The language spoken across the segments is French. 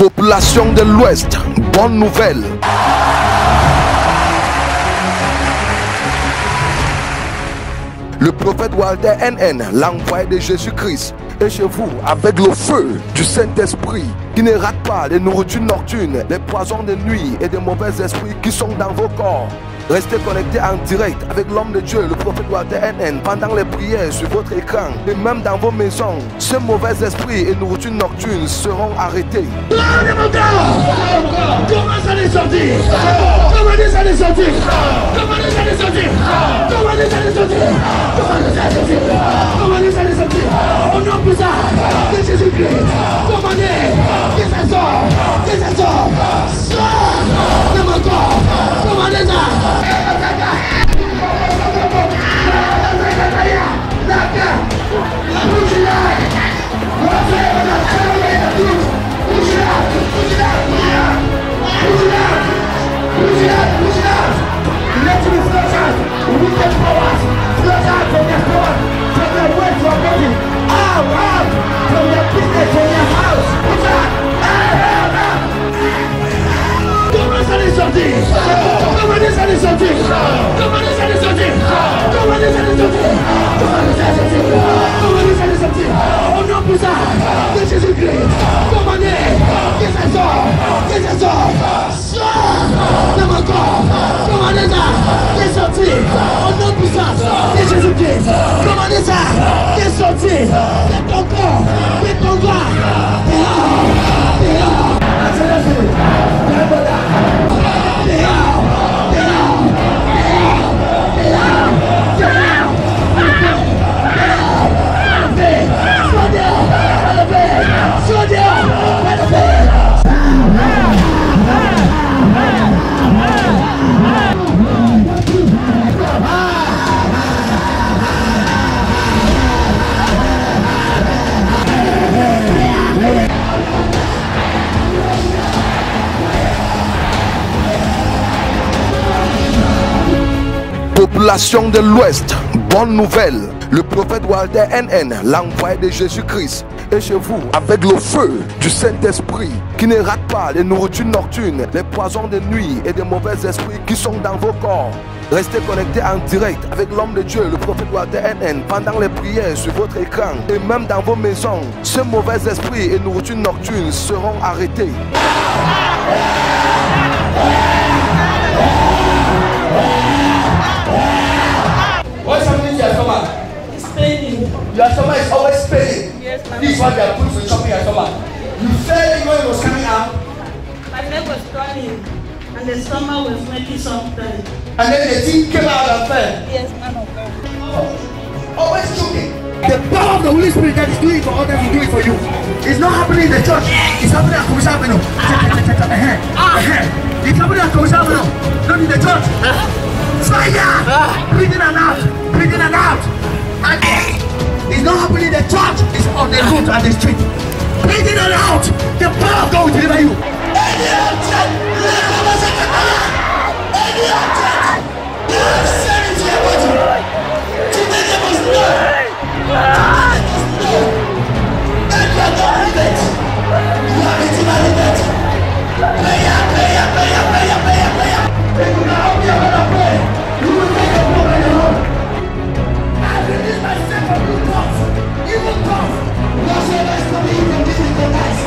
Population de l'Ouest, bonne nouvelle. Le prophète Walter NN, l'envoyé de Jésus-Christ, est chez vous avec le feu du Saint-Esprit qui ne rate pas les nourritures nocturnes, les poisons de nuit et des mauvais esprits qui sont dans vos corps. Restez connectés en direct avec l'homme de Dieu, le prophète Walter NN, pendant les prières sur votre écran et même dans vos maisons. Ces mauvais esprits et nourritures nocturnes seront arrêtés. Comment ça les sortir? Comment ça les sortir? Comment ça les sortir? Comment ça les sortir? Comment ça les sortir? Comment ça les sortir? Au nom puissant de Jésus-Christ, commandez que ça sort, que ça sort, sort de mon corps, commandez ça. Let me flush out wicked powers, flush out from your blood, from your way, from your body, out, from your business, from your house, push out, Comment ça les sortir? Comment ça les sortir? Comment ça les sortir? Comment ça les sortir? Comment ça les sortir? Comment ça les sortir? Au nom puissant de Jésus-Christ, commandez que ça sort, que ça sort, sort de mon corps, commandez ça, que sortir, au nom puissant de Jésus-Christ, commandez ça, que sortir de ton corps, de ton corps, Population de l'Ouest, bonne nouvelle. Le prophète Walter NN, l'envoyé de Jésus-Christ, est chez vous avec le feu du Saint-Esprit qui ne rate pas les nourritures nocturnes, les poisons de nuit et des mauvais esprits qui sont dans vos corps. Restez connectés en direct avec l'homme de Dieu, le prophète Walter NN, pendant les prières sur votre écran et même dans vos maisons. Ces mauvais esprits et nourritures nocturnes seront arrêtés. What's happening to your stomach? It's paining. Your stomach is always paining. Yes, my This is why they are putting some chopping your stomach. You felt it when it was coming out, leg was turning and the stomach was making something. and then the thing came out and fell. Yes, man of God. Always choking. The power of the Holy Spirit that is doing it for others will do it for you. It's not happening in the church. It's happening at Komisabino. It's happening at Komisabino. Not in the church. Fire! Breathing and out. Breathing and out. And it's not happening in the church. It's on the road and the street. Breathing and out. The power of God will deliver you. Any object, you have said it to your body. Today they must know. And you are not limit. You have it in a limit. Prayer. If you now be able to pray, you will make a problem in your home. I release myself from you thoughts, evil thoughts. Whatsoever is coming from this is the lies.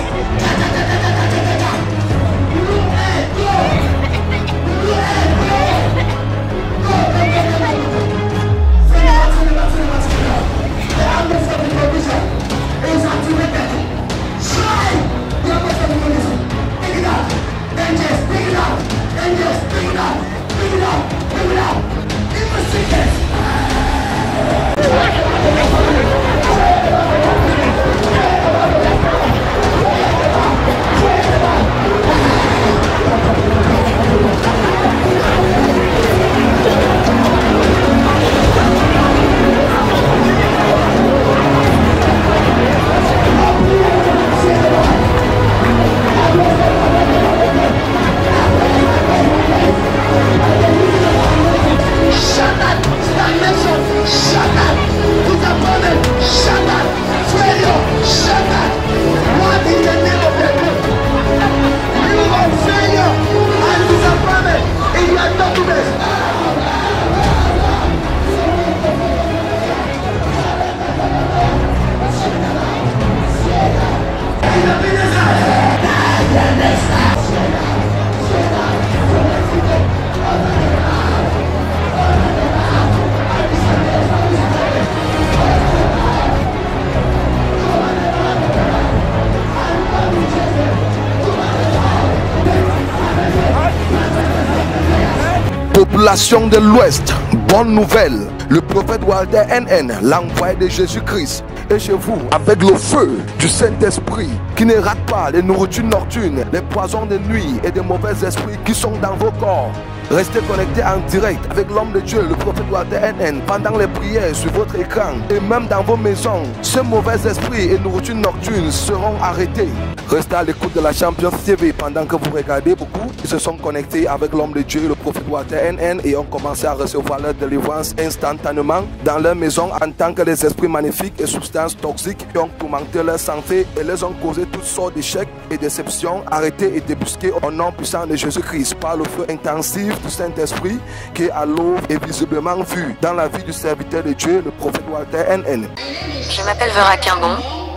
Population de l'Ouest, bonne nouvelle. Le prophète Walter NN, l'envoyé de Jésus-Christ, est chez vous avec le feu du Saint-Esprit qui ne rate pas les nourritures nocturnes, les poisons de nuit et des mauvais esprits qui sont dans vos corps. Restez connectés en direct avec l'homme de Dieu, le prophète Walter NN, pendant les prières sur votre écran et même dans vos maisons. Ces mauvais esprits et nourritures nocturnes seront arrêtés. Restez à l'écoute de la Champions TV pendant que vous regardez. Beaucoup qui se sont connectés avec l'homme de Dieu, le prophète Walter NN, et ont commencé à recevoir leur délivrance instantanément dans leur maison en tant que les esprits magnifiques et substances toxiques qui ont tourmenté leur santé et les ont causé toutes sortes d'échecs et déceptions, arrêtés et débusqués au nom puissant de Jésus-Christ par le feu intensif du Saint-Esprit qui est à l'œuvre et visiblement vu dans la vie du serviteur de Dieu, le prophète Walter NN. Je m'appelle Vera Quimbon,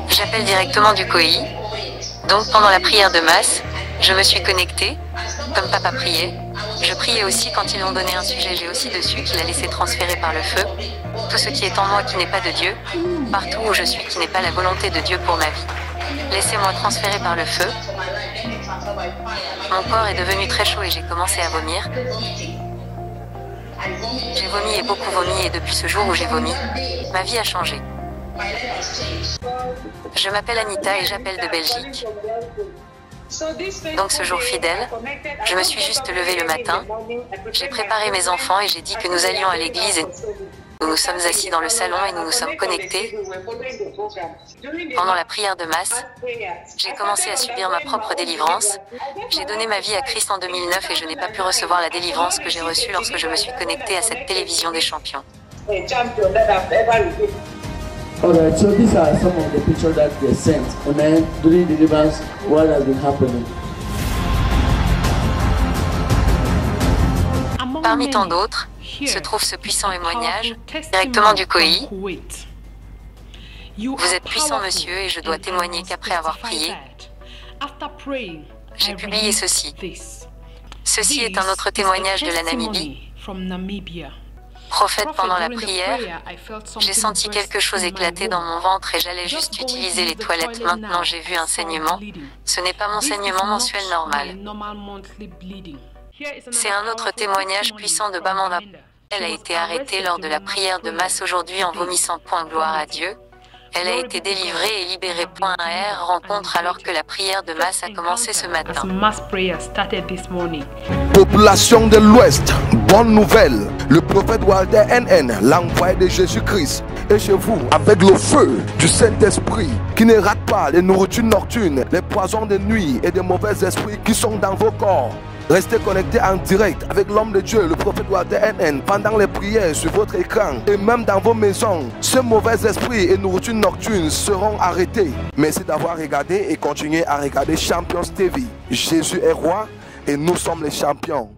j'appelle directement du COI. Donc pendant la prière de masse, je me suis connectée, comme papa priait. Je priais aussi quand ils m'ont donné un sujet, j'ai aussi dessus qu'il a laissé transférer par le feu. Tout ce qui est en moi qui n'est pas de Dieu, partout où je suis qui n'est pas la volonté de Dieu pour ma vie. Laissez-moi transférer par le feu. Mon corps est devenu très chaud et j'ai commencé à vomir. J'ai vomi et beaucoup vomi et depuis ce jour où j'ai vomi, ma vie a changé. Je m'appelle Anita et j'appelle de Belgique. Donc ce jour fidèle, je me suis juste levée le matin, j'ai préparé mes enfants et j'ai dit que nous allions à l'église et nous nous sommes assis dans le salon et nous nous sommes connectés. Pendant la prière de masse, j'ai commencé à subir ma propre délivrance. J'ai donné ma vie à Christ en 2009 et je n'ai pas pu recevoir la délivrance que j'ai reçue lorsque je me suis connectée à cette télévision des champions. Alright, so these are some of the pictures that they sent. Amen. During deliverance, what has been happening? Parmi tant d'autres, se trouve ce puissant témoignage, directement du COI. Vous êtes puissant, monsieur, et je dois témoigner qu'après avoir prié, j'ai publié ceci. Ceci est un autre témoignage de la Namibie. Prophète, pendant la prière, j'ai senti quelque chose éclater dans mon ventre et j'allais juste utiliser les toilettes. Maintenant, j'ai vu un saignement. Ce n'est pas mon saignement mensuel normal. C'est un autre témoignage puissant de Bamanda. Elle a été arrêtée lors de la prière de masse aujourd'hui en vomissant. Gloire à Dieu. Elle a été délivrée et libérée. R rencontre alors que la prière de masse a commencé ce matin. Population de l'Ouest, bonne nouvelle. Le prophète Walter NN, l'envoyé de Jésus-Christ, est chez vous avec le feu du Saint-Esprit qui ne rate pas les nourritures nocturnes, les poisons de nuit et des mauvais esprits qui sont dans vos corps. Restez connectés en direct avec l'homme de Dieu, le prophète Walter NN, pendant les prières sur votre écran et même dans vos maisons. Ces mauvais esprits et nourritures nocturnes seront arrêtés. Merci d'avoir regardé et continuez à regarder Champions TV. Jésus est roi et nous sommes les champions.